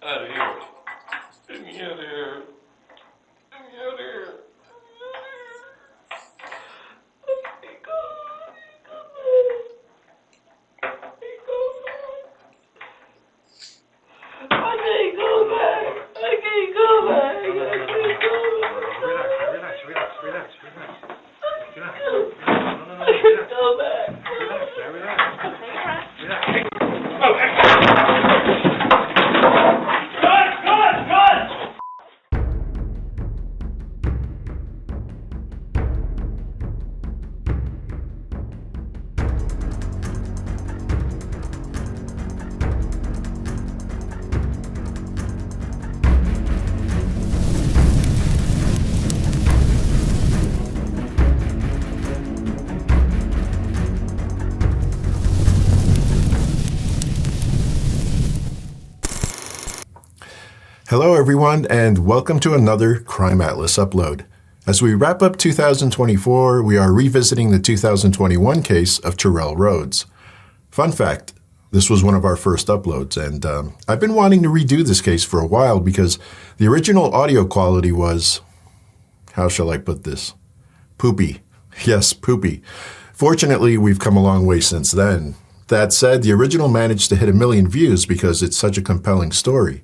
Out of here. Get me out of here. Get me out of here. Hello, everyone, and welcome to another Crime Atlas upload. As we wrap up 2024, we are revisiting the 2021 case of Terrell Rhodes. Fun fact, this was one of our first uploads, and I've been wanting to redo this case for a while because the original audio quality was, how shall I put this? Poopy. Yes, poopy. Fortunately, we've come a long way since then. That said, the original managed to hit 1 million views because it's such a compelling story.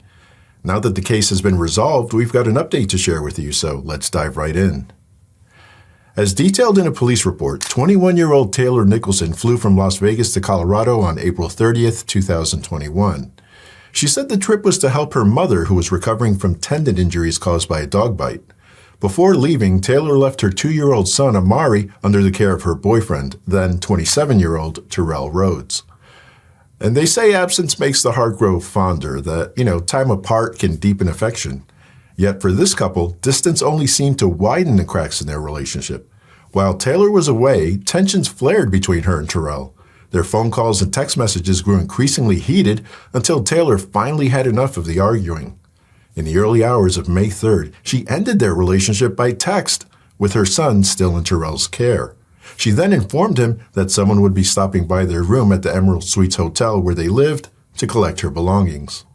Now that the case has been resolved, we've got an update to share with you, so let's dive right in. As detailed in a police report, 21-year-old Terrell Nicholson flew from Las Vegas to Colorado on April 30th, 2021. She said the trip was to help her mother, who was recovering from tendon injuries caused by a dog bite. Before leaving, Taylor left her 2-year-old son, Amari, under the care of her boyfriend, then 27-year-old Terrell Rhodes. And they say absence makes the heart grow fonder, that, time apart can deepen affection. Yet for this couple, distance only seemed to widen the cracks in their relationship. While Taylor was away, tensions flared between her and Terrell. Their phone calls and text messages grew increasingly heated until Taylor finally had enough of the arguing. In the early hours of May 3rd, she ended their relationship by text, with her son still in Terrell's care. She then informed him that someone would be stopping by their room at the Emerald Suites Hotel where they lived to collect her belongings.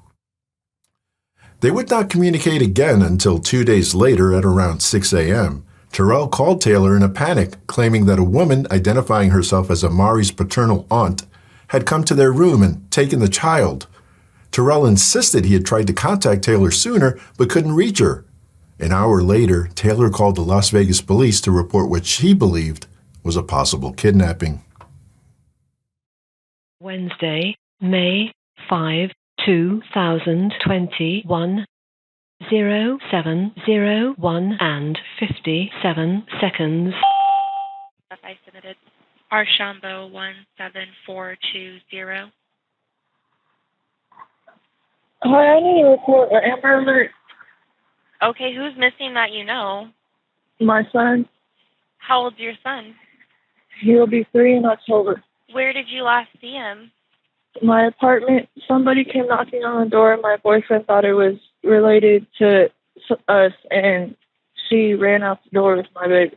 They would not communicate again until 2 days later at around 6 a.m. Terrell called Taylor in a panic, claiming that a woman identifying herself as Amari's paternal aunt had come to their room and taken the child. Terrell insisted he had tried to contact Taylor sooner but couldn't reach her. An hour later, Taylor called the Las Vegas police to report what she believed was a possible kidnapping. Wednesday, May 5, 2021, 07:01 and 57 seconds. I submitted Archambault 17420. Hi, I need to report an Amber Alert. Okay, who's missing that you know? My son, How old's your son? he'll be 3 in October. Where did you last see him? My apartment, somebody came knocking on the door. My boyfriend thought it was related to us, and she ran out the door with my baby.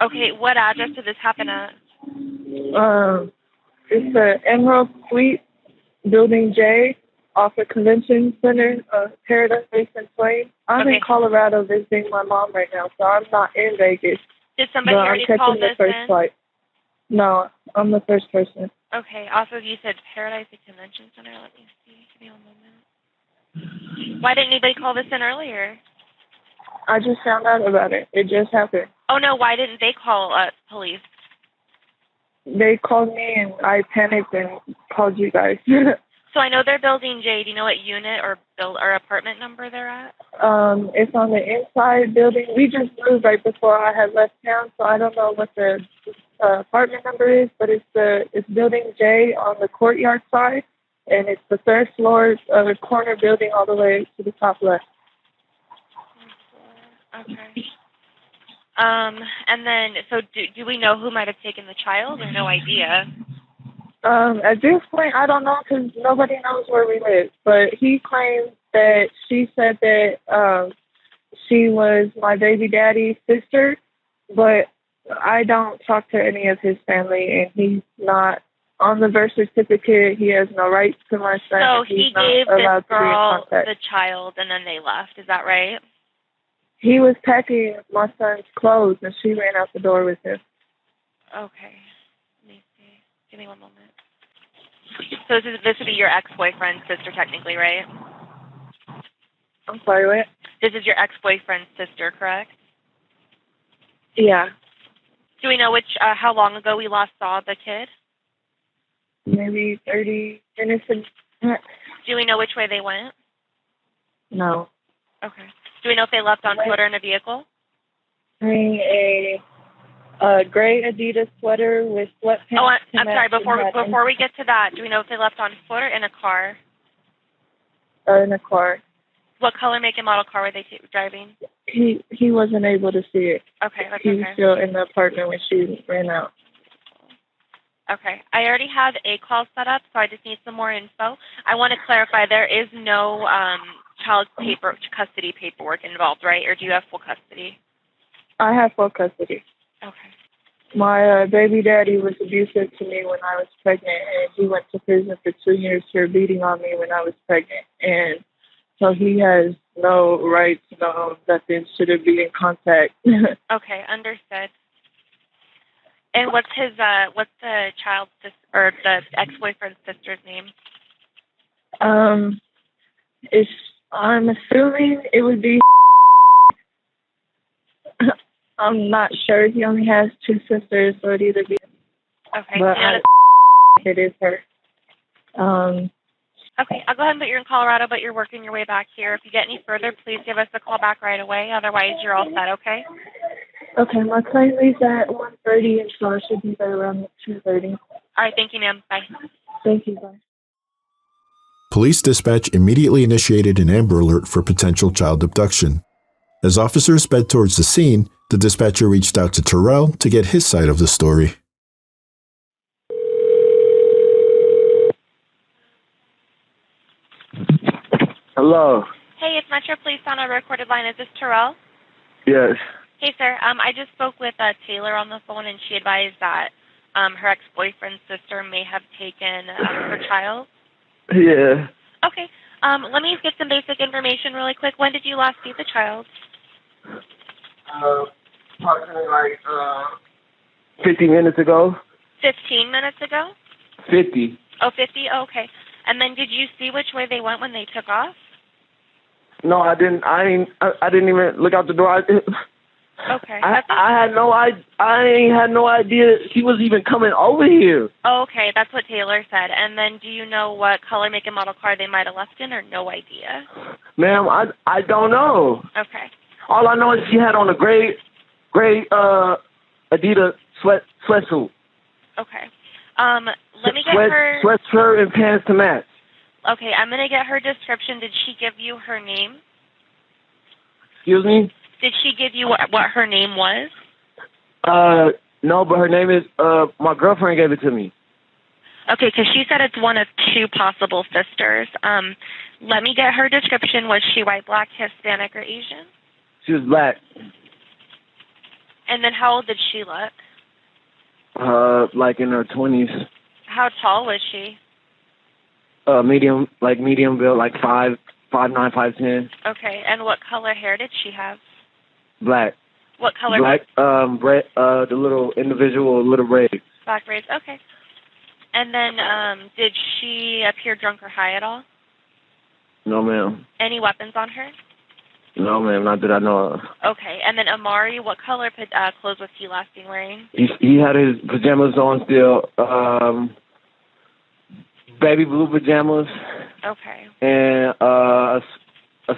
Okay, what address did this happen at? It's the Emerald Suite, Building J, off the Convention Center, Paradise Basin Plain. I'm in Colorado visiting my mom right now, so I'm not in Vegas. Did somebody But I'm already call catching the this first in? flight. No, I'm the first person. Okay, also you said Paradise Convention Center. Let me see. Give me a moment. Why didn't anybody call this in earlier? I just found out about it. It just happened. Oh no, why didn't they call police? They called me and I panicked and called you guys. So I know they're building J. Do you know what unit or apartment number they're at? It's on the inside building. We just moved right before I had left town, so I don't know what the apartment number is, but it's building J on the courtyard side, and it's the 3rd floor corner building all the way to the top left. Okay. And then, so do we know who might have taken the child, or no idea? At this point, I don't know because nobody knows where we live. But he claims that she said that she was my baby daddy's sister, but I don't talk to any of his family, and he's not on the birth certificate, he has no rights to my son. So He's he not gave allowed this to be in girl contact. the child, and then they left. Is that right? He was packing my son's clothes, and she ran out the door with him. Okay. Let me see. Give me one moment. So this would be your ex-boyfriend's sister, technically, right? I'm sorry, what? This is your ex-boyfriend's sister, correct? Yeah, Do we know how long ago we last saw the kid? maybe 30 minutes. Do we know which way they went? No. Okay. Do we know if they left on foot or in a vehicle? Wearing a gray Adidas sweater with sweatpants. Oh, I'm sorry. Before we get to that, do we know if they left on foot or in a car? In a car. What color, make, and model car were they driving? He wasn't able to see it. Okay, that's He was okay. still in the apartment when she ran out. Okay. I already have a call set up, so I just need some more info. I want to clarify, there is no child custody paperwork involved, right? Or do you have full custody? I have full custody. Okay. My baby daddy was abusive to me when I was pregnant, and he went to prison for 2 years for beating on me when I was pregnant. And so he has no rights, no nothing, shouldn't be in contact. Okay, understood. And what's the child's or the ex-boyfriend's sister's name? I'm assuming it would be. I'm not sure. He only has 2 sisters, so it'd either be. Okay. But it is her. Okay, I'll go ahead and put you in Colorado, but you're working your way back here. If you get any further, please give us a call back right away. Otherwise, you're all set, okay? Okay, my plane leaves at 1:30, and so I should be there around 2:30. All right, thank you, ma'am. Bye. Thank you, bye. Police dispatch immediately initiated an Amber Alert for potential child abduction. As officers sped towards the scene, the dispatcher reached out to Terrell to get his side of the story. Hello. Hey, it's Metro Police on a recorded line. Is this Terrell? Yes. Hey, sir. I just spoke with Taylor on the phone, and she advised that her ex-boyfriend's sister may have taken her child. Yeah. Okay. Let me get some basic information really quick. When did you last see the child? Approximately like 50 minutes ago. 15 minutes ago? 50. Oh, 50? Oh, okay. And then did you see which way they went when they took off? No, I didn't. I didn't even look out the door. Okay. I ain't had no idea she was even coming over here. Oh, okay. That's what Taylor said. And then do you know what color, make, and model car they might have left in, or no idea? Ma'am, I don't know. Okay. All I know is she had on a gray Adidas sweatsuit. Okay. Let me get her sweatshirt and pants to match. Okay, I'm gonna get her description. Did she give you her name? Excuse me? Did she give you what her name was? No, but her name is my girlfriend gave it to me. Okay, because she said it's one of 2 possible sisters. Let me get her description. Was she white, black, Hispanic, or Asian? She was black. And then how old did she look? Like in her 20s. How tall was she? Medium build, like 5'9", 5'10". Okay, and what color hair did she have? Black. What color? Black, braid, the little individual little braids. Black braids, okay. And then, did she appear drunk or high at all? No, ma'am. Any weapons on her? No, ma'am, not that I know of. Okay, and then Amari, what color clothes was he last seen wearing? He had his pajamas on still, baby blue pajamas. Okay. And a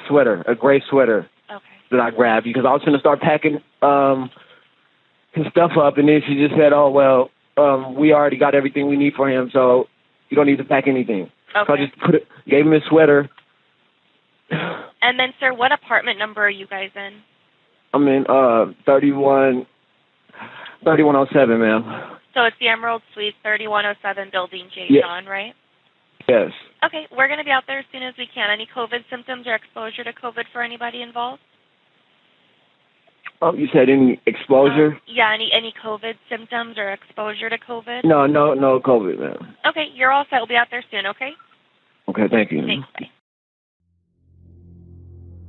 sweater, a gray sweater. Okay. That I grabbed because I was going to start packing his stuff up, and then she just said, "Oh well, we already got everything we need for him, so you don't need to pack anything." Okay. So I just gave him his sweater. And then, sir, what apartment number are you guys in? I'm in 3107, ma'am. So it's the Emerald Suite, 3107, Building J. Yeah. John, right? Yes. Okay, we're going to be out there as soon as we can. Any COVID symptoms or exposure to COVID for anybody involved? You said any exposure? Yeah, any COVID symptoms or exposure to COVID? No COVID, man. Okay, you're all set. We'll be out there soon, okay? Okay, thank you. Thanks, bye.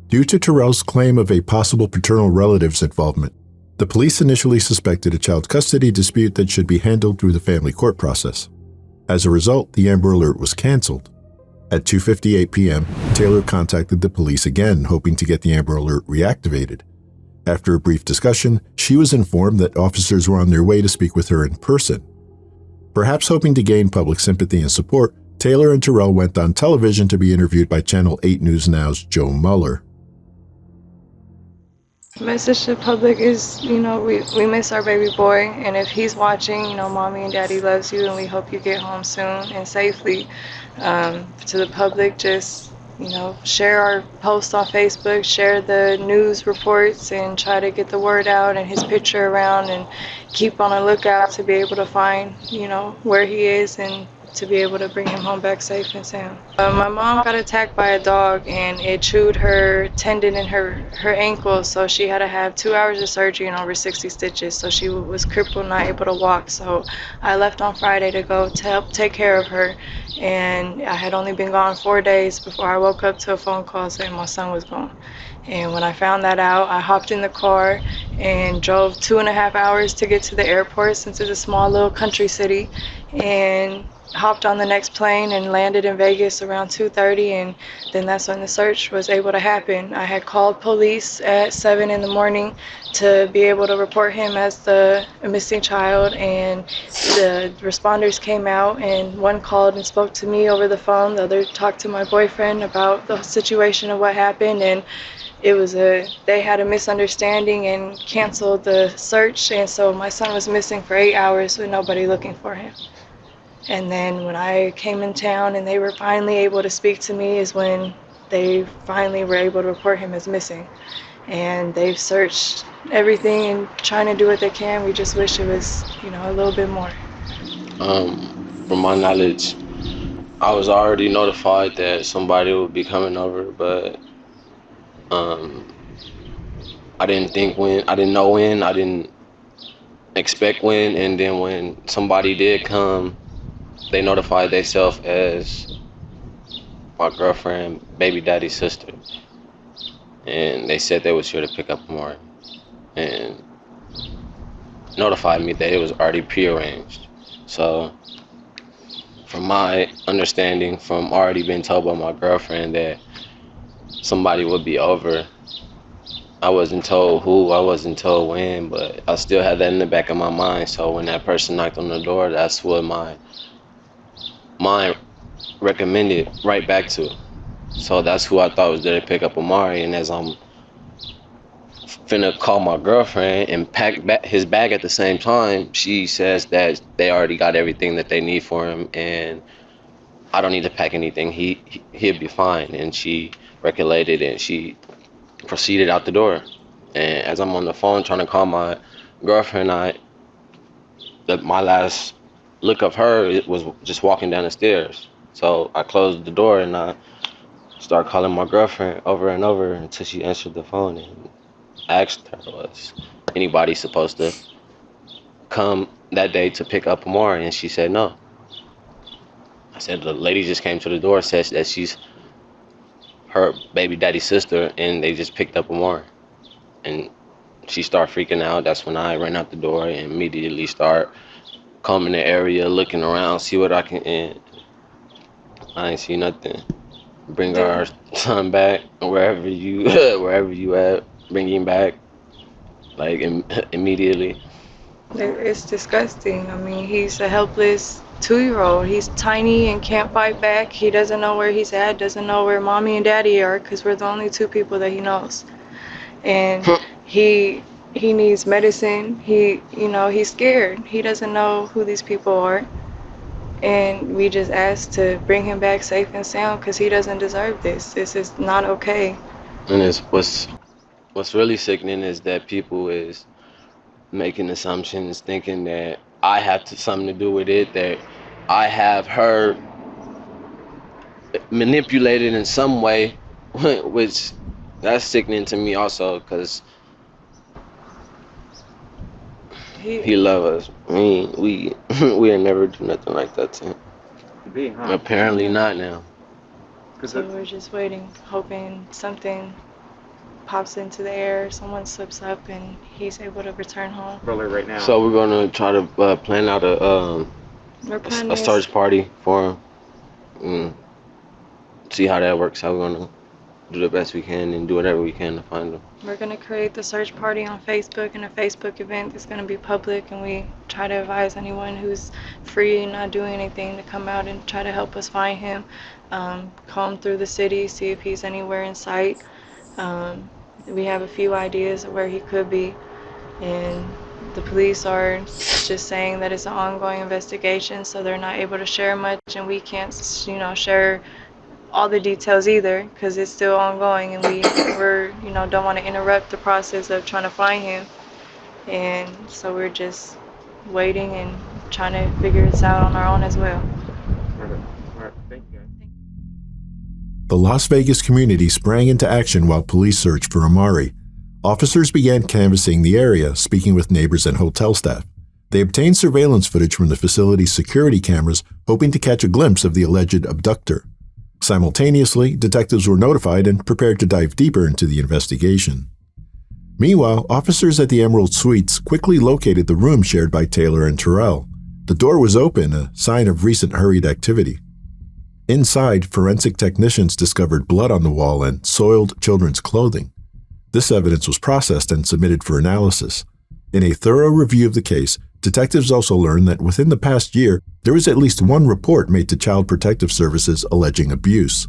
Due to Terrell's claim of a possible paternal relative's involvement, the police initially suspected a child custody dispute that should be handled through the family court process. As a result, the Amber Alert was canceled. At 2:58 p.m., Taylor contacted the police again, hoping to get the Amber Alert reactivated. After a brief discussion, she was informed that officers were on their way to speak with her in person. Perhaps hoping to gain public sympathy and support, Taylor and Terrell went on television to be interviewed by Channel 8 News Now's Joe Mueller. Message to the public is, we miss our baby boy, and if he's watching, mommy and daddy loves you, and we hope you get home soon and safely. To the public, just, share our posts on Facebook, share the news reports, and try to get the word out and his picture around, and keep on a lookout to be able to find, where he is and to be able to bring him home back safe and sound. My mom got attacked by a dog, and it chewed her tendon in her ankle, so she had to have 2 hours of surgery and over 60 stitches, so she was crippled, not able to walk. So I left on Friday to go to help take care of her, and I had only been gone 4 days before I woke up to a phone call saying my son was gone. And when I found that out, I hopped in the car and drove 2.5 hours to get to the airport, since it's a small little country city, and hopped on the next plane and landed in Vegas around 2:30, and then that's when the search was able to happen. I had called police at 7 in the morning to be able to report him as the missing child, and the responders came out, and one called and spoke to me over the phone, the other talked to my boyfriend about the situation of what happened, and they had a misunderstanding and canceled the search, and so my son was missing for 8 hours with nobody looking for him. And then when I came in town and they were finally able to speak to me is when they finally were able to report him as missing. And they've searched everything and trying to do what they can. We just wish it was, a little bit more. From my knowledge, I was already notified that somebody would be coming over, but I didn't know when, I didn't expect when, and then when somebody did come, they notified themselves as my girlfriend, baby daddy's sister, and they said they was here to pick up Amari, and notified me that it was already prearranged. So, from my understanding, from already being told by my girlfriend that somebody would be over, I wasn't told who, I wasn't told when, but I still had that in the back of my mind. So when that person knocked on the door, that's what my mind recommended right back to. So that's who I thought was there to pick up Amari. And as I'm finna call my girlfriend and pack his bag at the same time, she says that they already got everything that they need for him, and I don't need to pack anything. He'll be fine. And she recollected and she proceeded out the door. And as I'm on the phone trying to call my girlfriend, my last look of her, it was just walking down the stairs. So I closed the door and I started calling my girlfriend over and over until she answered the phone and asked her, was anybody supposed to come that day to pick up Amari? And she said no. I said the lady just came to the door, says that she's her baby daddy's sister, and they just picked up Amari. And she started freaking out. That's when I ran out the door and immediately start combing the area, looking around, see what I can. And I ain't see nothing. Bring our son back, wherever you at. Bring him back, like immediately. It's disgusting. I mean, he's a helpless 2-year-old. He's tiny and can't fight back. He doesn't know where he's at, doesn't know where mommy and daddy are, because we're the only 2 people that he knows. And he needs medicine. He's scared. He doesn't know who these people are. And we just asked to bring him back safe and sound, because he doesn't deserve this. This is not okay. And what's really sickening is that people is making assumptions, thinking that I have something to do with it, that I have her manipulated in some way, which that's sickening to me also, because He love us. We ain't never do nothing like that to him. Apparently not now. So we're just waiting, hoping something pops into the air, someone slips up, and he's able to return home. Right now. So we're gonna try to plan out a search party for him. See how that works. How we're gonna do the best we can and do whatever we can to find him. We're going to create the search party on Facebook, and a Facebook event that's going to be public, and we try to advise anyone who's free and not doing anything to come out and try to help us find him. Comb through the city, see if he's anywhere in sight. We have a few ideas of where he could be, and the police are just saying that it's an ongoing investigation, so they're not able to share much, and we can't, share all the details either, because it's still ongoing, and we're don't want to interrupt the process of trying to find him, and so we're just waiting and trying to figure this out on our own as well. Thank you. The Las Vegas community sprang into action while police searched for Amari. Officers began canvassing the area, speaking with neighbors and hotel staff. They obtained surveillance footage from the facility's security cameras, hoping to catch a glimpse of the alleged abductor. Simultaneously, detectives were notified and prepared to dive deeper into the investigation. Meanwhile, officers at the Emerald Suites quickly located the room shared by Taylor and Terrell. The door was open, a sign of recent hurried activity. Inside, forensic technicians discovered blood on the wall and soiled children's clothing. This evidence was processed and submitted for analysis. In a thorough review of the case, detectives also learned that within the past year, there was at least one report made to Child Protective Services alleging abuse.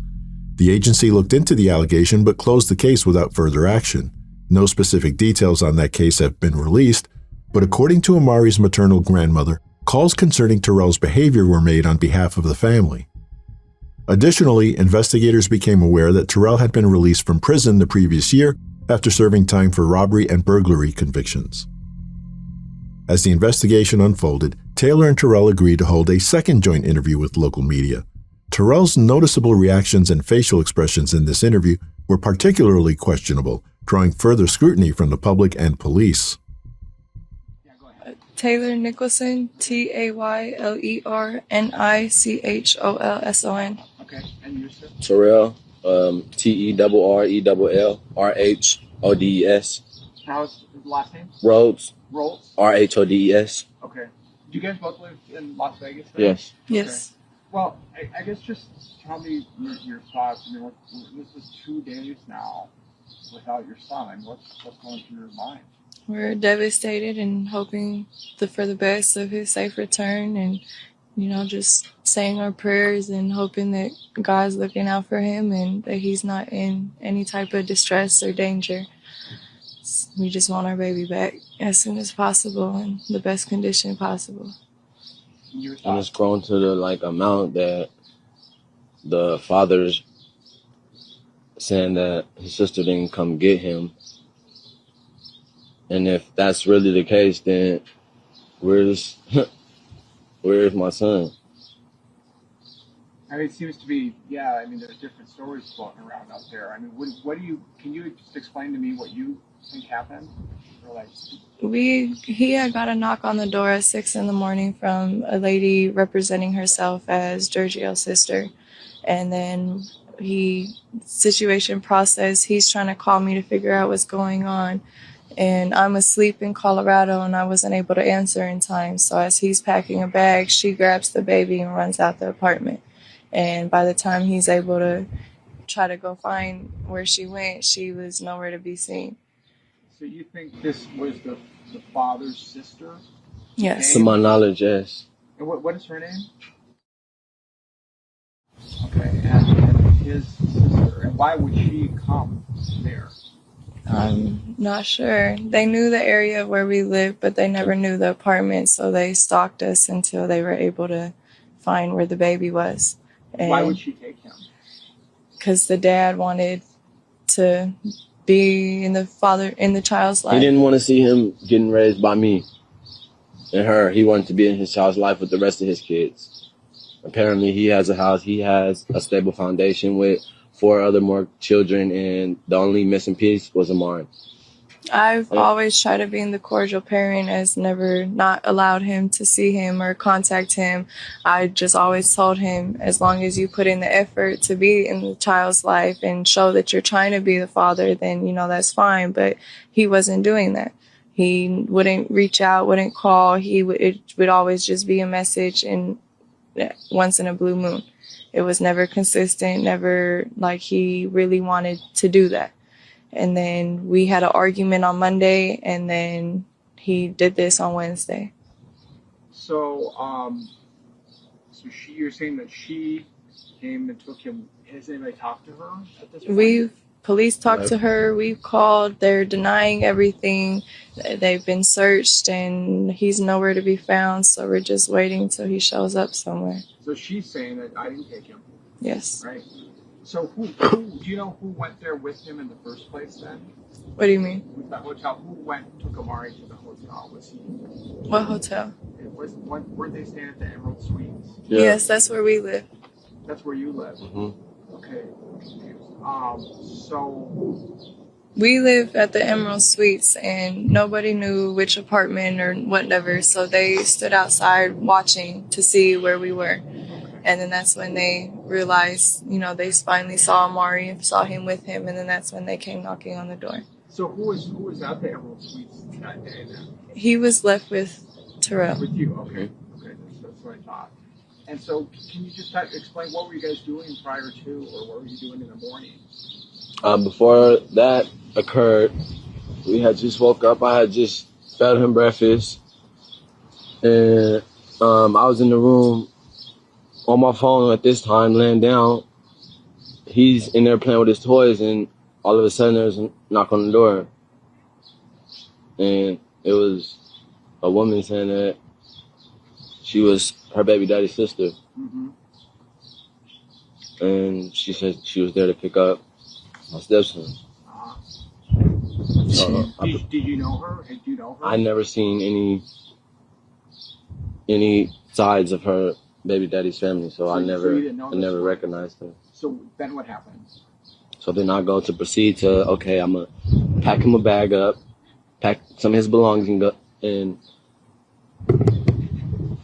The agency looked into the allegation but closed the case without further action. No specific details on that case have been released, but according to Amari's maternal grandmother, calls concerning Terrell's behavior were made on behalf of the family. Additionally, investigators became aware that Terrell had been released from prison the previous year after serving time for robbery and burglary convictions. As the investigation unfolded, Taylor and Terrell agreed to hold a second joint interview with local media. Terrell's noticeable reactions and facial expressions in this interview were particularly questionable, drawing further scrutiny from the public and police. Taylor Nicholson, TaylerNicolson. Okay, and you, sir? Terrell, TerrellRhodes. How's his last name? Rhodes. Rhodes. RHODES. Okay. Do you guys both live in Las Vegas? Right? Yes. Yes. Okay. Well, I guess just tell me your thoughts. I mean, this is 2 days now without your son. I mean, what's going through your mind? We're devastated and hoping for the best of his safe return, and just saying our prayers and hoping that God's looking out for him and that he's not in any type of distress or danger. We just want our baby back as soon as possible in the best condition possible. And it's grown to the amount that the father's saying that his sister didn't come get him. And if that's really the case, then where's my son? I mean, it seems to be, I mean, there's different stories floating around out there. I mean, can you just explain to me what you think happened? Or he had got a knock on the door at 6 a.m. from a lady representing herself as Giorgio's sister. And then situation process, he's trying to call me to figure out what's going on. And I'm asleep in Colorado and I wasn't able to answer in time. So as he's packing a bag, she grabs the baby and runs out the apartment. And by the time he's able to try to go find where she went, she was nowhere to be seen. So you think this was the father's sister? Yes. To my knowledge, yes. And what is her name? Okay, and his sister. And why would she come there? I'm not sure. They knew the area where we lived, but they never knew the apartment, so they stalked us until they were able to find where the baby was. And why would she take him? Because the dad wanted to be in the child's life. He didn't want to see him getting raised by me and her. He wanted to be in his child's life with the rest of his kids. Apparently, he has a house. He has a stable foundation with 4 other more children, and the only missing piece was Amari. I've Yeah. always tried to be the cordial parent, as never not allowed him to see him or contact him. I just always told him, as long as you put in the effort to be in the child's life and show that you're trying to be the father, then, that's fine. But he wasn't doing that. He wouldn't reach out, wouldn't call. It would always just be a message and once in a blue moon. It was never consistent, never like he really wanted to do that. And then we had an argument on Monday, and then he did this on Wednesday. So, you're saying that she came and took him. Has anybody talked to her at this point? Police talked to her. We've called. They're denying everything. They've been searched, and he's nowhere to be found. So we're just waiting till he shows up somewhere. So she's saying that I didn't take him. Yes. Right. So who do you know who went there with him in the first place then? What do you mean? With the hotel, who took Amari to the hotel? Was he? What hotel? Weren't they staying at the Emerald Suites? Yeah. Yes, that's where we live. That's where you live. Mm-hmm. Okay. So we live at the Emerald Suites, and nobody knew which apartment or whatever, so they stood outside watching to see where we were. And then that's when they realized, they finally saw Amari and saw him with him, and then that's when they came knocking on the door. So who was at the Emerald Suites that day then? He was left with Terrell. With you, okay. That's what I thought. And so, can you just explain what were you guys doing prior to, or what were you doing in the morning? Before that occurred, we had just woke up. I had just fed him breakfast, and I was in the room on my phone at this time, laying down. He's in there playing with his toys, and all of a sudden there's a knock on the door. And it was a woman saying that she was her baby daddy's sister. Mm-hmm. And she said she was there to pick up my stepson. Did you know her? Did you know her? I never seen any sides of her baby daddy's family, so I never recognized her. So then what happened? So then I go to proceed to, okay, I'm going to pack him a bag up, pack some of his belongings, and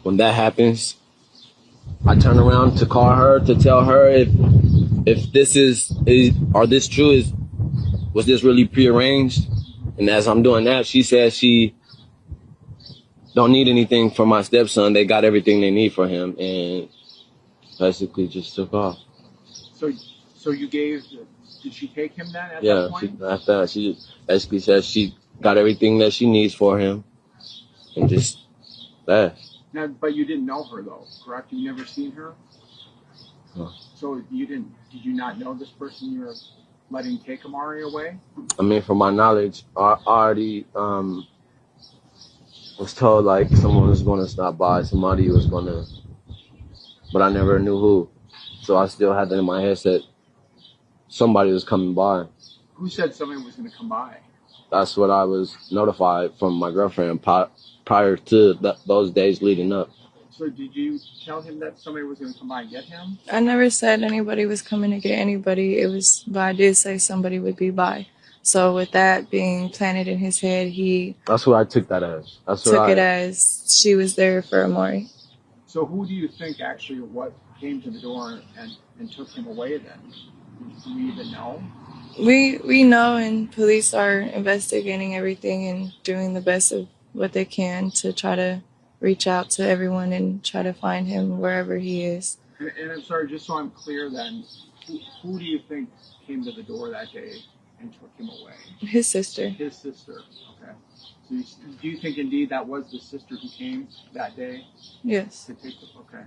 when that happens, I turn around to call her to tell her if this is this true, was this really prearranged? And as I'm doing that, she says she don't need anything for my stepson. They got everything they need for him, and basically just took off. So you did she take him then at that Yeah, point? after that, she basically says she got everything that she needs for him, and just left. Now, but you didn't know her though, correct? You never seen her? No. So did you not know this person you were letting take Amari away? I mean, from my knowledge, I already was told like someone was going to stop by, somebody was going to, but I never knew who. So I still had that in my head that somebody was coming by. Who said somebody was going to come by? That's what I was notified from my girlfriend prior to those days leading up. So did you tell him that somebody was going to come by and get him? I never said anybody was coming to get anybody. But I did say somebody would be by. So with that being planted in his head, that's what I took that as. As she was there for Amari. So who do you think actually came to the door and took him away then? Do we even know? We know, and police are investigating everything and doing the best of what they can to try to reach out to everyone and try to find him wherever he is. And I'm sorry, just so I'm clear then, who do you think came to the door that day and took him away? His sister. His sister, okay. So do you think indeed that was the sister who came that day? Yes. To take okay.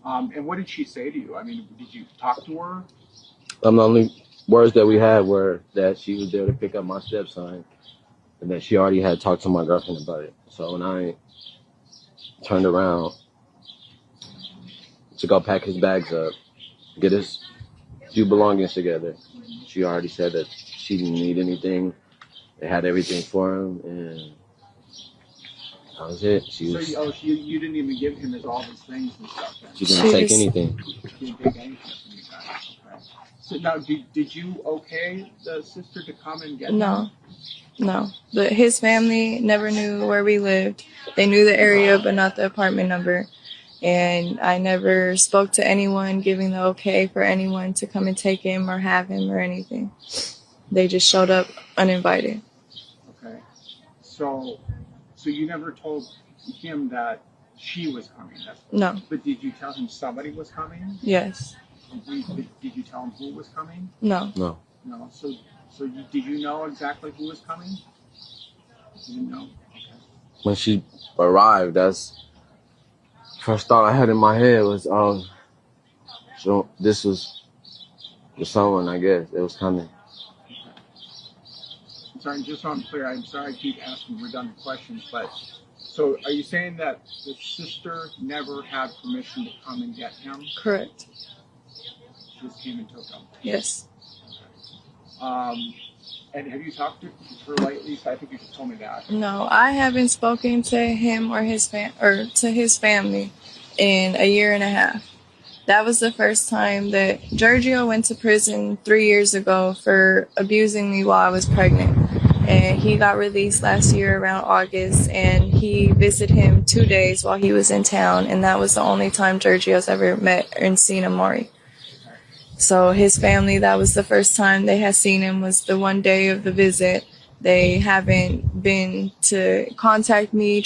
And what did she say to you? I mean, did you talk to her? The only words that we had were that she was there to pick up my stepson, and that she already had talked to my girlfriend about it. So when I turned around to go pack his bags up, get his few belongings together, she already said that she didn't need anything. They had everything for him, and that was it. You didn't even give him all his things and stuff then? She didn't take anything. She didn't take anything from you guys, okay. So now, did you okay the sister to come and get him? No. No. But his family never knew where we lived. They knew the area, but not the apartment number. And I never spoke to anyone giving the okay for anyone to come and take him or have him or anything. They just showed up uninvited. Okay. So you never told him that she was coming? No. But did you tell him somebody was coming? Yes. Did you tell him who was coming? No. No. No. Did you know exactly who was coming? You didn't know. Okay. When she arrived, that's first thought I had in my head was, so this was the someone, I guess. It was coming. I'm sorry, just so I'm clear, I'm sorry I keep asking redundant questions, but so are you saying that the sister never had permission to come and get him? Correct. She just came and took him? Yes. And have you talked to her lately? I think you just told me that. No, I haven't spoken to him or to his family in a year and a half. That was the first time that Giorgio went to prison 3 years ago for abusing me while I was pregnant. And he got released last year around August, and he visited him 2 days while he was in town, and that was the only time Giorgio's ever met and seen Amari. So his family, that was the first time they had seen him, was the one day of the visit. They haven't been to contact me,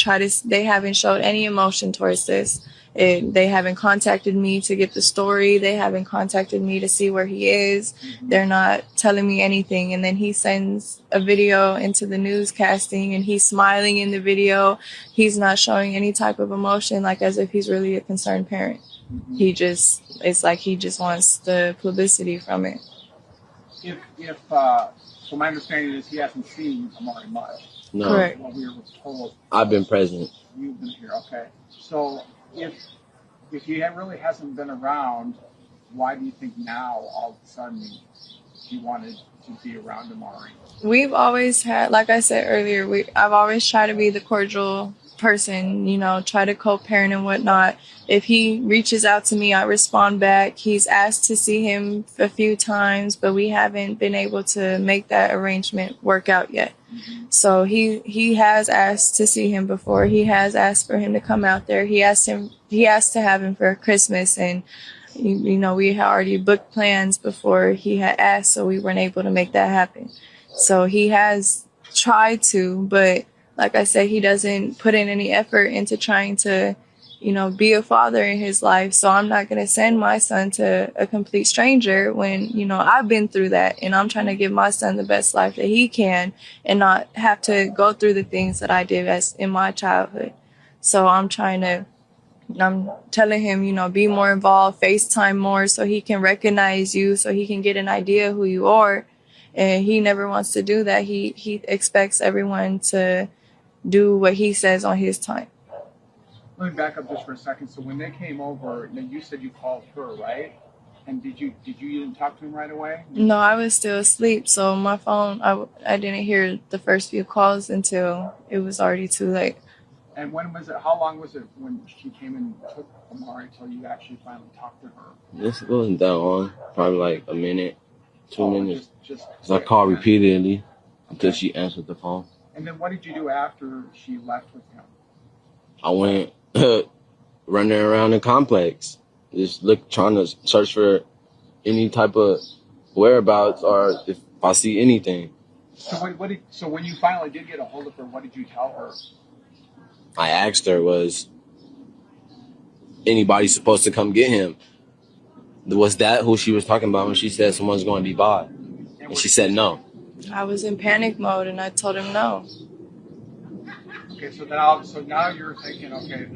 they haven't showed any emotion towards this. They haven't contacted me to get the story. They haven't contacted me to see where he is. They're not telling me anything. And then he sends a video into the newscasting and he's smiling in the video. He's not showing any type of emotion, like as if he's really a concerned parent. It's like he just wants the publicity from it. So my understanding is he hasn't seen Amari Miles. No. Correct. What we were told. I've been present. You've been here, okay. So if he really hasn't been around, why do you think now all of a sudden he wanted to be around Amari? We've always had, like I said earlier, I've always tried to be the cordial person, try to co-parent and whatnot. If he reaches out to me, I respond back. He's asked to see him a few times, but we haven't been able to make that arrangement work out yet. So he has asked to see him before. He has asked for him to come out there. He asked to have him for Christmas, and we had already booked plans before he had asked, so we weren't able to make that happen. So he has tried to, but like I said, he doesn't put in any effort into trying to, be a father in his life. So I'm not going to send my son to a complete stranger when, I've been through that, and I'm trying to give my son the best life that he can and not have to go through the things that I did as in my childhood. So I'm telling him, be more involved, FaceTime more so he can recognize you, so he can get an idea who you are. And he never wants to do that. He expects everyone to do what he says on his time. Let me back up just for a second. So when they came over, you said you called her, right? And did you even talk to him right away? No, I was still asleep. So my phone, I didn't hear the first few calls until it was already too late. And when was it? How long was it when she came and took Amari until you actually finally talked to her? This wasn't that long. Probably like a minute, 2 minutes. Just I called repeatedly until she answered the phone. And then what did you do after she left with him? I went running around the complex, just trying to search for any type of whereabouts or if I see anything. So when you finally did get a hold of her, what did you tell her? I asked her, was anybody supposed to come get him? Was that who she was talking about when she said someone's going to be by? And she said no. I was in panic mode and I told him no. Okay, so now you're thinking, okay,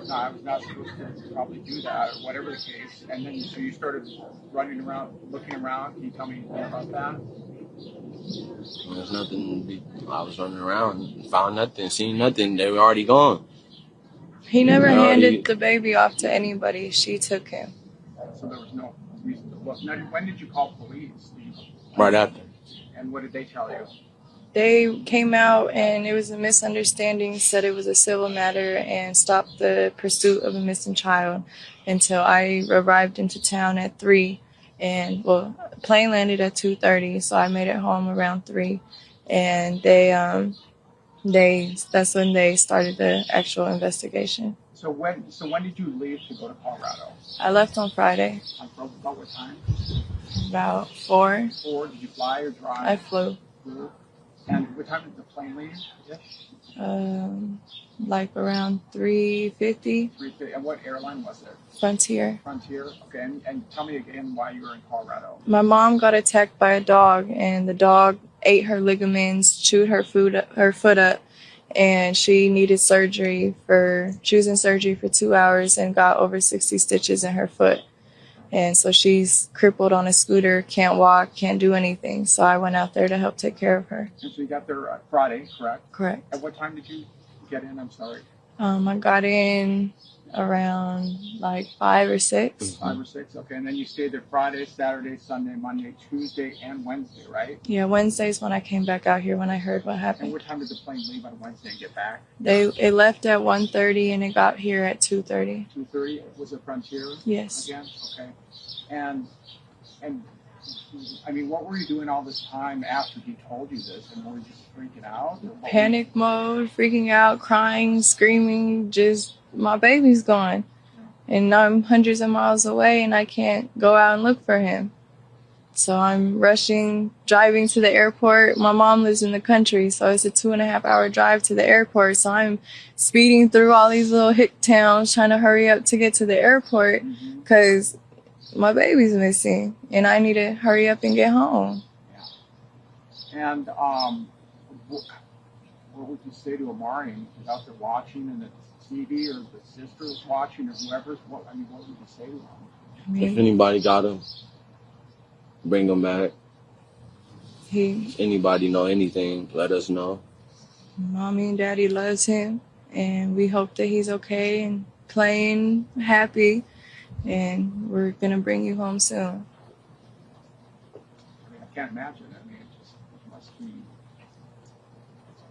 I was not supposed to probably do that, or whatever the case. And then so you started running around, looking around. Can you tell me more about that? There's nothing. I was running around, found nothing, seen nothing. They were already gone. He never handed the baby off to anybody. She took him. So there was no reason to look. Now, when did you call police? Right after. And what did they tell you? They came out and it was a misunderstanding, said it was a civil matter and stopped the pursuit of a missing child until I arrived into town at 3. And, plane landed at 2:30, so I made it home around 3. and that's when they started the actual investigation. So when did you leave to go to Colorado? I left on Friday, About what time? about 4. 4. Did you fly or drive? I flew. And what time did the plane leave? Like around 3:50. 3:50. And what airline was it? Frontier. Frontier. Okay. And tell me again why you were in Colorado. My mom got attacked by a dog, and the dog ate her ligaments, chewed her foot up, and she needed surgery she was in surgery for 2 hours and got over 60 stitches in her foot. And so she's crippled on a scooter, can't walk, can't do anything. So I went out there to help take care of her. And so you got there Friday, correct? Correct. At what time did you get in? I'm sorry. I got in around like 5 or 6. 5 or 6, okay. And then you stayed there Friday, Saturday, Sunday, Monday, Tuesday, and Wednesday, right? Yeah, Wednesday's when I came back out here when I heard what And happened. what time did the plane leave on Wednesday and get back? It left at 1:30 and it got here at 2:30. 2:30? Was it Frontier? Yes. Again? Okay. And I mean, what were you doing all this time after he told you this? And were you just freaking out? Panic mode, freaking out, crying, screaming, just my baby's gone. And I'm hundreds of miles away and I can't go out and look for him. So I'm rushing, driving to the airport. My mom lives in the country, so it's a 2.5 hour drive to the airport. So I'm speeding through all these little hick towns trying to hurry up to get to the airport because my baby's missing and I need to hurry up and get home. Yeah. And what would you say to Amari? He's out there watching and the TV, or the sister's watching, or whoever's. What would you say to him? If anybody got him, bring him back. If anybody know anything, let us know. Mommy and Daddy loves him, and we hope that he's okay and playing happy, and we're gonna bring you home soon. I mean, I can't imagine. I mean, it must be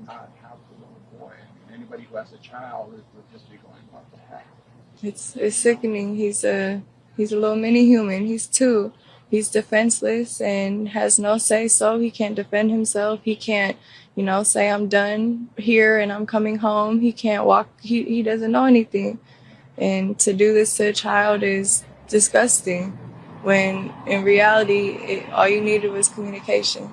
not have a little boy. I mean, anybody who has a child would just be going, what the heck? It's sickening. He's a little mini human. He's 2. He's defenseless and has no say so. He can't defend himself. He can't, say I'm done here and I'm coming home. He can't walk. He doesn't know anything. And to do this to a child is disgusting when in reality, all you needed was communication.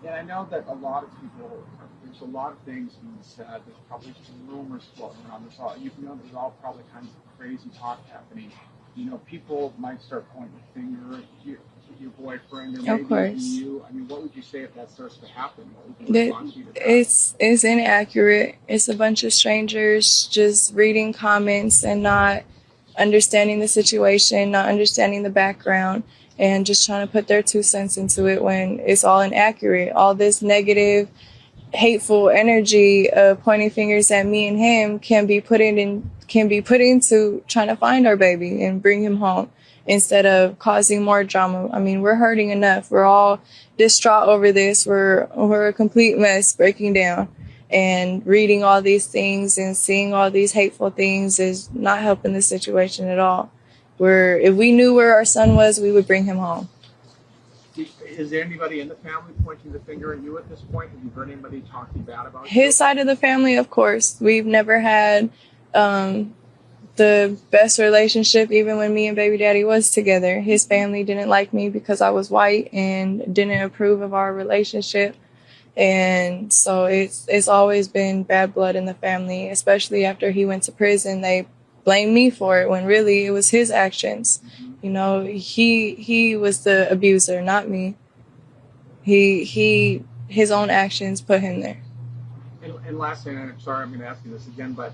And I know that a lot of people, there's a lot of things being said. There's probably some rumors floating around. There's all probably kinds of crazy talk happening. People might start pointing the finger at your boyfriend or maybe even you. I mean, what would you say if that starts to happen? What would you respond to that? It's inaccurate. It's a bunch of strangers just reading comments and not understanding the situation, not understanding the background, and just trying to put their 2 cents into it when it's all inaccurate. All this negative, hateful energy of pointing fingers at me and him can be put into trying to find our baby and bring him home instead of causing more drama. I mean, we're hurting enough. We're all distraught over this. We're a complete mess, breaking down. And reading all these things and seeing all these hateful things is not helping the situation at all. If we knew where our son was, we would bring him home. Is there anybody in the family pointing the finger at you at this point? Have you heard anybody talking bad about you? His side of the family, of course. We've never had the best relationship, even when me and baby daddy was together. His family didn't like me because I was white and didn't approve of our relationship. And so it's always been bad blood in the family, especially after he went to prison. They blamed me for it when really it was his actions. He was the abuser, not me. His own actions put him there. And last thing, I'm sorry I'm going to ask you this again, but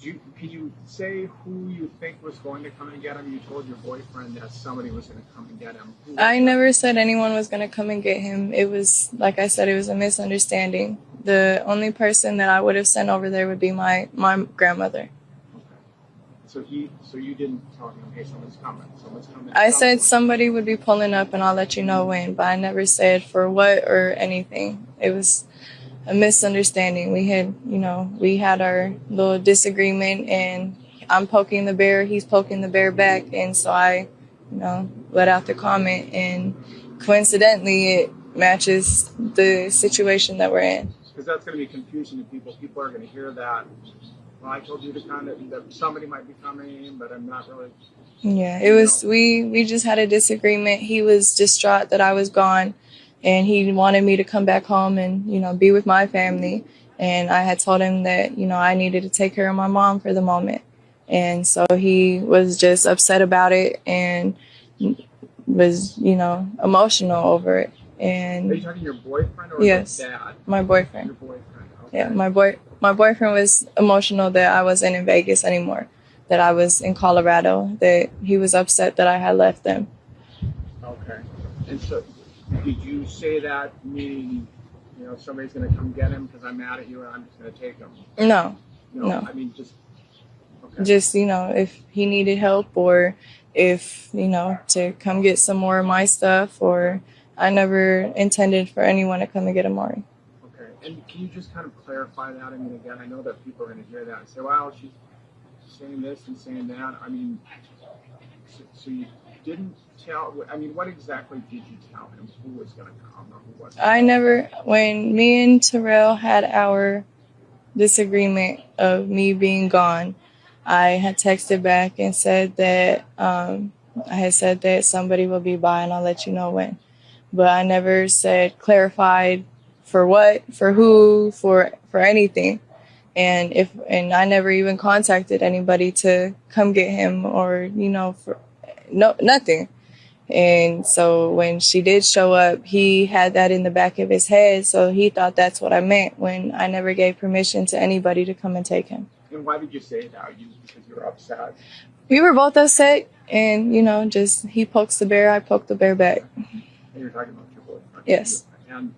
can you say who you think was going to come and get him? You told your boyfriend that somebody was going to come and get him. I never said anyone was going to come and get him. It was, like I said, it was a misunderstanding. The only person that I would have sent over there would be my grandmother. Okay. So you didn't tell him, hey, someone's coming. I said somebody would be pulling up and I'll let you know when, but I never said for what or anything. It was a misunderstanding. We had our little disagreement and I'm poking the bear, he's poking the bear back. And so I, let out the comment, and coincidentally matches the situation that we're in. Because that's going to be confusing to people. People are going to hear that. Well, I told you to kind of that somebody might be coming, but I'm not really. Yeah, it was, we just had a disagreement. He was distraught that I was gone, and he wanted me to come back home and, you know, be with my family. And I had told him that, you know, I needed to take care of my mom for the moment. And so he was just upset about it and was, you know, emotional over it. And Are you talking your boyfriend or yes, your dad? my boyfriend. Your boyfriend. Okay. Yeah, my boyfriend was emotional that I wasn't in Vegas anymore, that I was in Colorado, that he was upset that I had left them. Okay. And so, did you say that meaning, you know, somebody's going to come get him because I'm mad at you and I'm just going to take him? No. I mean, just. Okay. Just, you know, if he needed help or if, you know, to come get some more of my stuff, or I never intended for anyone to come and get Amari. Okay. And can you just kind of clarify that? I mean, again, I know that people are going to hear that and say, well, she's saying this and saying that. I mean, so you didn't tell, I mean, what exactly did you tell him? Who was going to come or who wasn't? When me and Terrell had our disagreement of me being gone, I had texted back and said that I had said that somebody will be by and I'll let you know when. But I never clarified for what, for who, for anything. And I never even contacted anybody to come get him or, you know, for nothing. And so when she did show up, he had that in the back of his head. So he thought that's what I meant when I never gave permission to anybody to come and take him. And why did you say that? Because you were upset? We were both upset. And, you know, just he pokes the bear, I poke the bear back. And you're talking about your boyfriend? Yes. And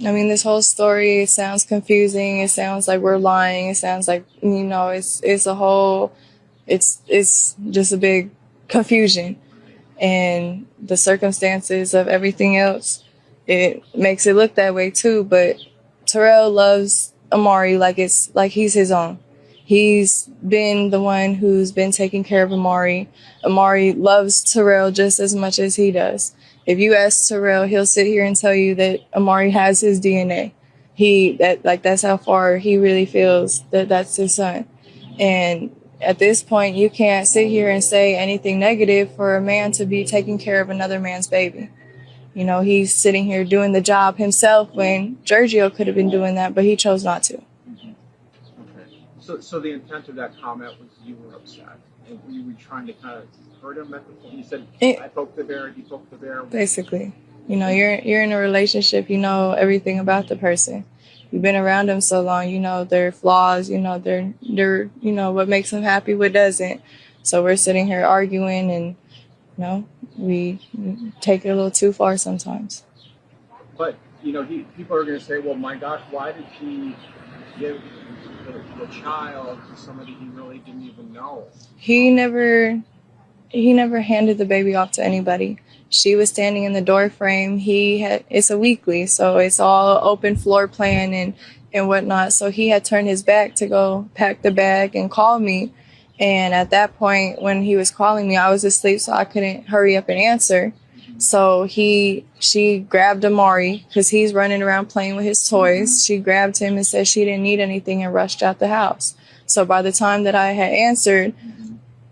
I mean, this whole story, it sounds confusing. It sounds like we're lying. It sounds like, you know, it's just a big confusion. And the circumstances of everything else, it makes it look that way too. But Terrell loves Amari like he's his own. He's been the one who's been taking care of Amari. Amari loves Terrell just as much as he does. If you ask Terrell, he'll sit here and tell you that Amari has his DNA. That's how far he really feels that that's his son. And at this point, you can't sit here and say anything negative for a man to be taking care of another man's baby. You know, he's sitting here doing the job himself when Giorgio could have been doing that, but he chose not to. Okay. So the intent of that comment was you were upset. And you were trying to kind of hurt him at the point. You said, I poked the bear, he poked the bear. Basically. You know, you're in a relationship, you know everything about the person. You've been around them so long, you know their flaws, you know they're you know what makes them happy, what doesn't. So we're sitting here arguing, and you know we take it a little too far sometimes. But you know, people are going to say, well, my gosh, why did he give the child to somebody he really didn't even know? He never handed the baby off to anybody. She was standing in the door frame. It's a weekly, so it's all open floor plan and whatnot. So he had turned his back to go pack the bag and call me. And at that point, when he was calling me, I was asleep, so I couldn't hurry up and answer. So she grabbed Amari because he's running around playing with his toys. She grabbed him and said she didn't need anything and rushed out the house. So by the time that I had answered,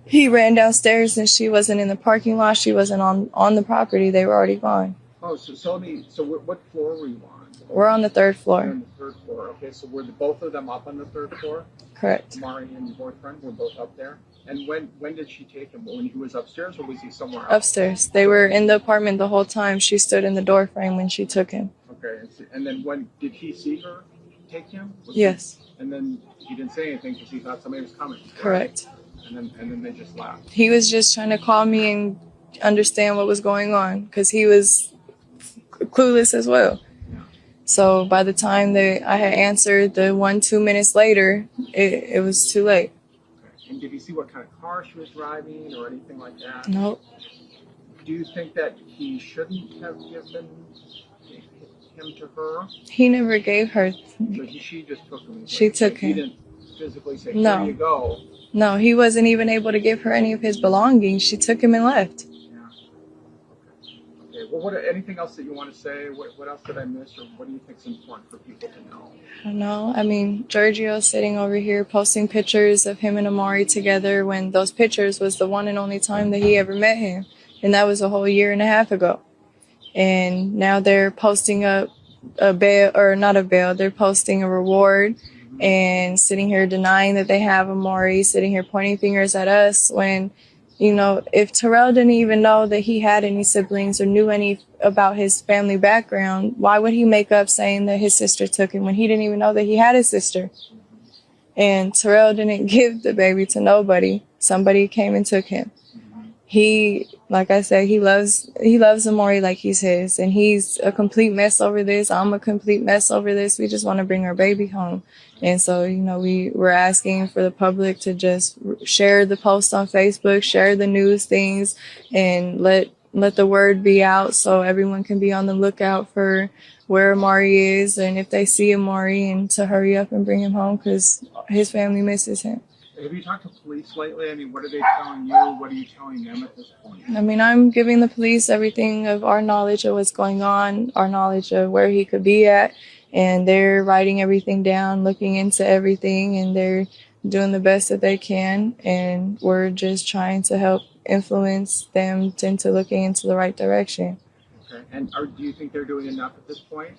he ran downstairs and she wasn't in the parking lot. She wasn't on the property. They were already gone. Oh, so what floor were you on? We're on the third floor. You're on the third floor. Okay, so were both of them up on the third floor? Correct. Amari and your boyfriend were both up there? And when did she take him? When he was upstairs, or was he somewhere else? Upstairs. They were in the apartment the whole time. She stood in the door frame when she took him. Okay, and then when did he see her take him? Yes. And then he didn't say anything because he thought somebody was coming. Correct. Right? And then they just left. He was just trying to call me and understand what was going on because he was clueless as well. Yeah. So by the time that I had answered, the 1-2 minutes later, it was too late. Okay. And did you see what kind of car she was driving or anything like that? Nope. Do you think that he shouldn't have given him to her? He never gave her. So she just took him. She took him. He didn't physically say, no. Here you go. No, he wasn't even able to give her any of his belongings. She took him and left. Yeah. Well, anything else that you want to say? What else did I miss, or what do you think is important for people to know? I don't know. I mean, Giorgio's sitting over here posting pictures of him and Amari together when those pictures was the one and only time that he ever met him. And that was a whole year and a half ago. And now they're posting up a bail, or not a bail, they're posting a reward and sitting here denying that they have Amari, sitting here pointing fingers at us when, you know, if Terrell didn't even know that he had any siblings or knew any about his family background, why would he make up saying that his sister took him when he didn't even know that he had a sister? And Terrell didn't give the baby to nobody. Somebody came and took him. He, like I said, he loves Amari like he's his, and he's a complete mess over this. I'm a complete mess over this. We just want to bring our baby home. And so, you know, we're asking for the public to just share the post on Facebook, share the news things, and let the word be out so everyone can be on the lookout for where Amari is, and if they see Amari, and to hurry up and bring him home because his family misses him. Have you talked to police lately? I mean, what are they telling you? What are you telling them at this point? I mean, I'm giving the police everything of our knowledge of what's going on, our knowledge of where he could be at, and they're writing everything down, looking into everything, and they're doing the best that they can, and we're just trying to help influence them into looking into the right direction. Okay. And do you think they're doing enough at this point?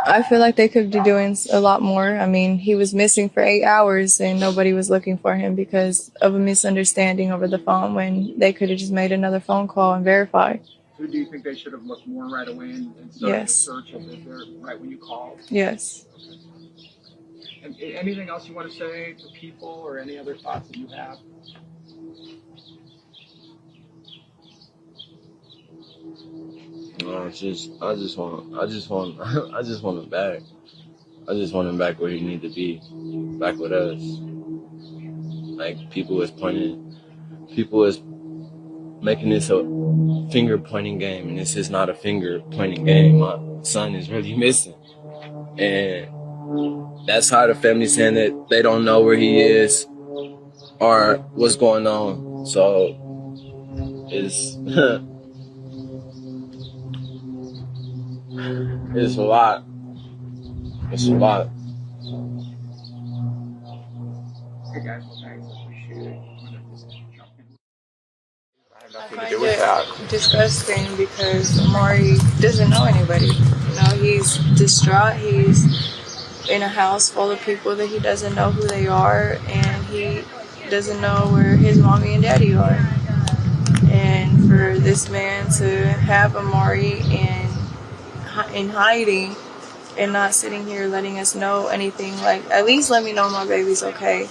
I feel like they could be doing a lot more. I mean, he was missing for 8 hours and nobody was looking for him because of a misunderstanding over the phone when they could have just made another phone call and verified. So do you think they should have looked more right away and started the search of it there right when you called? Yes. Okay. And anything else you want to say to people, or any other thoughts that you have? No, I just want him back. I just want him back where he need to be, back with us. Like, people was making this a finger pointing game, and this is not a finger pointing game. My son is really missing, and that's how the family's saying that they don't know where he is or what's going on. So it's it's a lot. It's a lot. Hey guys, well, thanks. Appreciate it. I find it disgusting because Amari doesn't know anybody. You know, he's distraught. He's in a house full of people that he doesn't know who they are, and he doesn't know where his mommy and daddy are. And for this man to have Amari in hiding and not sitting here letting us know anything, like, at least let me know my baby's okay.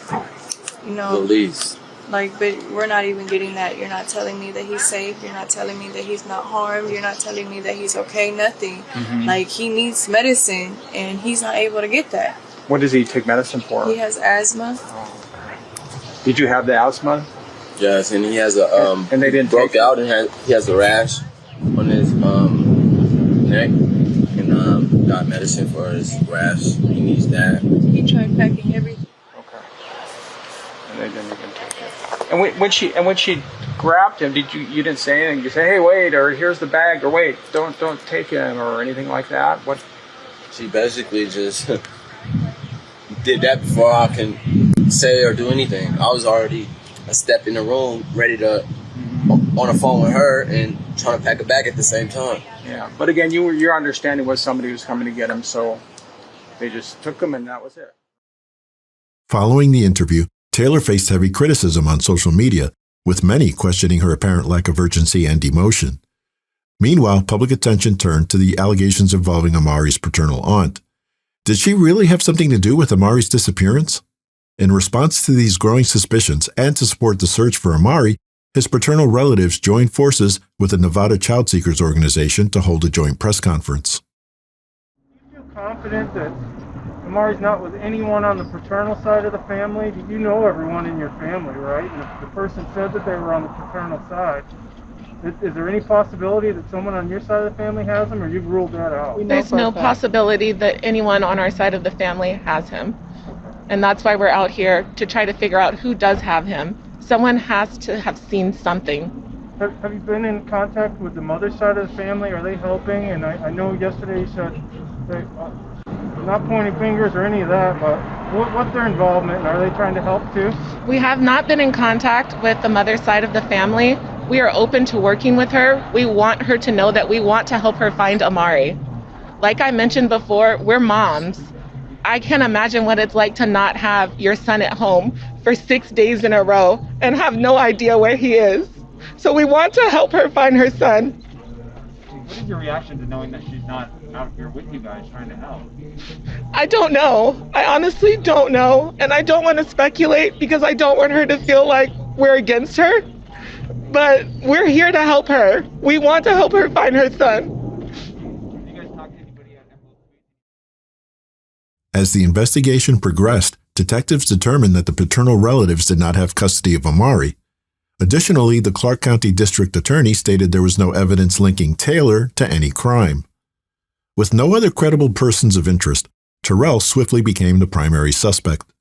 You know, At least. like, but we're not even getting that. You're not telling me that he's safe. You're not telling me that he's not harmed. You're not telling me that he's okay. Nothing. Mm-hmm. Like, he needs medicine, and he's not able to get that. What does he take medicine for? He has asthma. Did you have the asthma? Yes, and he has a and they didn't broke out, and he has a rash on his neck, and got medicine for his rash. He needs that. He tried packing everything. Okay. And they didn't even take it. And when she grabbed him, you didn't say anything? You say, hey, wait, or here's the bag, or wait, don't take him, or anything like that? What? She basically just did that before I can say or do anything. I was already a step in the room, ready to on the phone with her and trying to pack a bag at the same time. Yeah, but again, your understanding was somebody was coming to get him, so they just took him, and that was it. Following the interview, Taylor faced heavy criticism on social media, with many questioning her apparent lack of urgency and emotion. Meanwhile, public attention turned to the allegations involving Amari's paternal aunt. Did she really have something to do with Amari's disappearance? In response to these growing suspicions and to support the search for Amari, his paternal relatives joined forces with the Nevada Child Seekers Organization to hold a joint press conference. Do you feel confident that Amari's not with anyone on the paternal side of the family? You know everyone in your family, right? And if the person said that they were on the paternal side, is there any possibility that someone on your side of the family has him, or you've ruled that out? There's no possibility that anyone on our side of the family has him. And that's why we're out here, to try to figure out who does have him. Someone has to have seen something. Have you been in contact with the mother's side of the family? Are they helping? And I know yesterday you said they, not pointing fingers or any of that, but what's their involvement? And are they trying to help too? We have not been in contact with the mother's side of the family. We are open to working with her. We want her to know that we want to help her find Amari. Like I mentioned before, we're moms. I can't imagine what it's like to not have your son at home for 6 days in a row and have no idea where he is. So we want to help her find her son. What is your reaction to knowing that she's not out here with you guys trying to help? I don't know. I honestly don't know. And I don't want to speculate because I don't want her to feel like we're against her. But we're here to help her. We want to help her find her son. As the investigation progressed, detectives determined that the paternal relatives did not have custody of Amari. Additionally, the Clark County District Attorney stated there was no evidence linking Taylor to any crime. With no other credible persons of interest, Terrell swiftly became the primary suspect.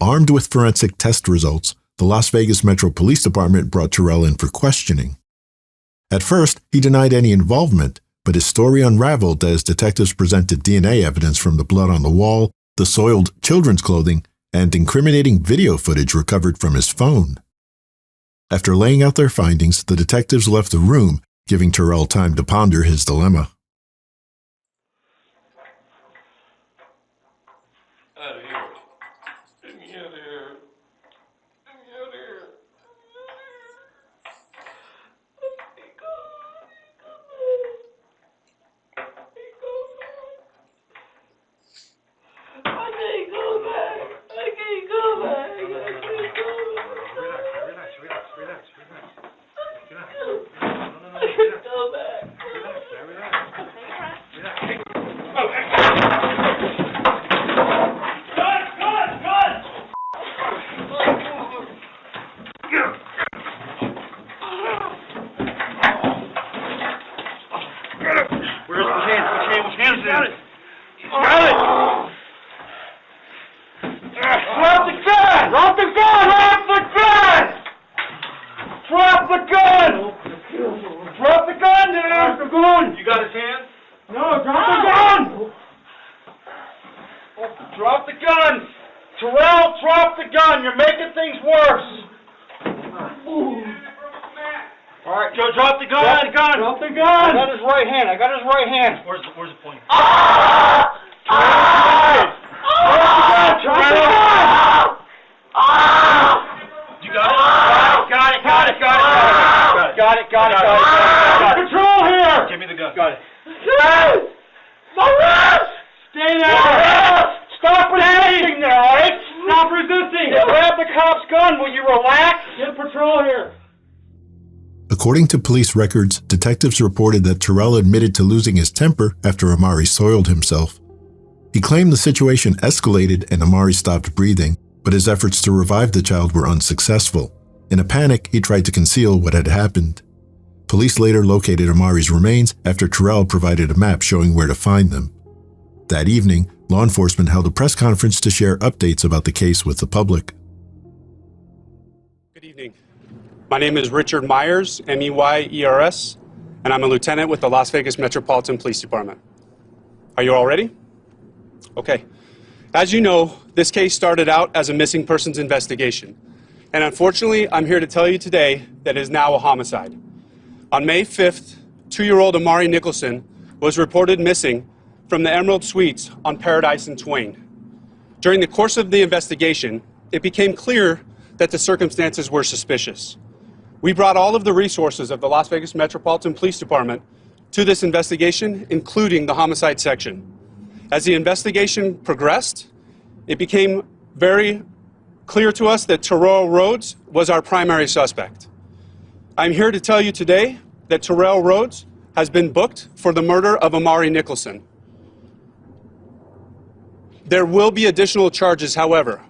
Armed with forensic test results, the Las Vegas Metro Police Department brought Terrell in for questioning. At first, he denied any involvement, but his story unraveled as detectives presented DNA evidence from the blood on the wall, the soiled children's clothing, and incriminating video footage recovered from his phone. After laying out their findings, the detectives left the room, giving Terrell time to ponder his dilemma. Out of here. Get me out of here. Get me out of here. Drop the gun! Terrell, drop the gun! You're making things worse! Alright, Joe, drop the gun! Drop the gun! Drop the gun! I got his right hand. Where's the point? Drop the gun! You got it! Got it! Control here! Give me the gun. Got it. Stay there! Stop resisting there, alright? Stop resisting! Grab the cop's gun, will you relax? Get patrol here. According to police records, detectives reported that Terrell admitted to losing his temper after Amari soiled himself. He claimed the situation escalated and Amari stopped breathing, but his efforts to revive the child were unsuccessful. In a panic, he tried to conceal what had happened. Police later located Amari's remains after Terrell provided a map showing where to find them. That evening, law enforcement held a press conference to share updates about the case with the public. Good evening. My name is Richard Myers, M-E-Y-E-R-S, and I'm a lieutenant with the Las Vegas Metropolitan Police Department. Are you all ready? Okay. As you know, this case started out as a missing persons investigation, and unfortunately, I'm here to tell you today that it is now a homicide. On May 5th, 2-year-old Amari Nicholson was reported missing from the Emerald Suites on Paradise and Twain. During the course of the investigation, it became clear that the circumstances were suspicious. We brought all of the resources of the Las Vegas Metropolitan Police Department to this investigation, including the homicide section. As the investigation progressed, it became very clear to us that Terrell Rhodes was our primary suspect. I'm here to tell you today that Terrell Rhodes has been booked for the murder of Amari Nicholson. There will be additional charges, however.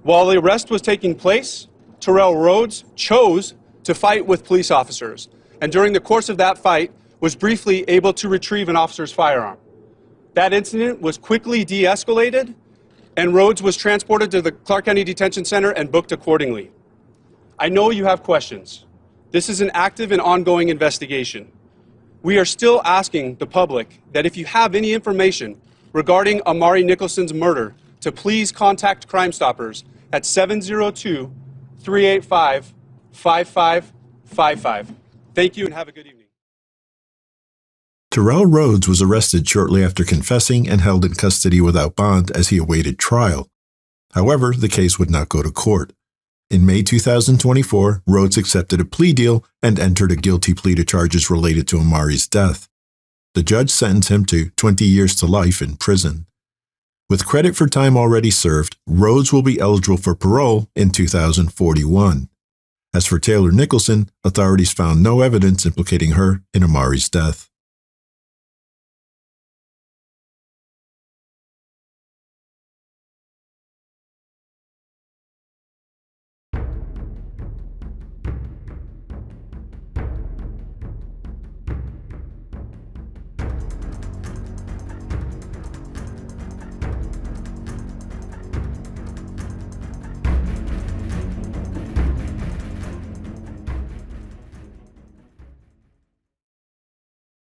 While the arrest was taking place, Terrell Rhodes chose to fight with police officers, and during the course of that fight was briefly able to retrieve an officer's firearm. That incident was quickly de-escalated, and Rhodes was transported to the Clark County Detention Center and booked accordingly. I know you have questions. This is an active and ongoing investigation. We are still asking the public that if you have any information regarding Amari Nicholson's murder, to please contact Crime Stoppers at 702-385-5555. Thank you and have a good evening. Terrell Rhodes was arrested shortly after confessing and held in custody without bond as he awaited trial. However, the case would not go to court. In May 2024, Rhodes accepted a plea deal and entered a guilty plea to charges related to Amari's death. The judge sentenced him to 20 years to life in prison. With credit for time already served, Rhodes will be eligible for parole in 2041. As for Taylor Nicholson, authorities found no evidence implicating her in Amari's death.